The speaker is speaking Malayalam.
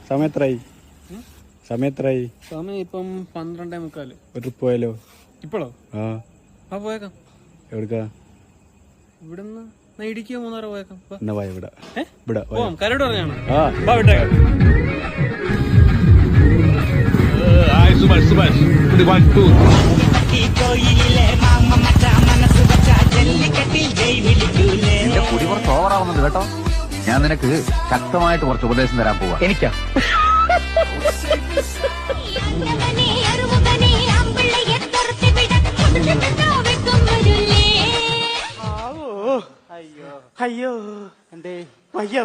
സമയത്രായി സമയം ഇപ്പം 12:45. ഒരു ട്രിപ്പ് പോയാലോ? ഇപ്പോഴോ? ആ പോയേക്കാം. എവിടുക്കാ? ഇവിടുന്ന് ഇടുക്കിയോ മൂന്നാറോ പോയേക്കാം. എന്നാ വാ ഇവിടെ കരട് പറഞ്ഞാണ്. എന്റെ കുടി കുറച്ച് ഓവറാവുന്നുണ്ട് കേട്ടോ. ഞാൻ നിനക്ക് ശക്തമായിട്ട് കുറച്ച് ഉപദേശം തരാൻ പോവാ. എനിക്കാ അയ്യോ എന്തേ വയ്യ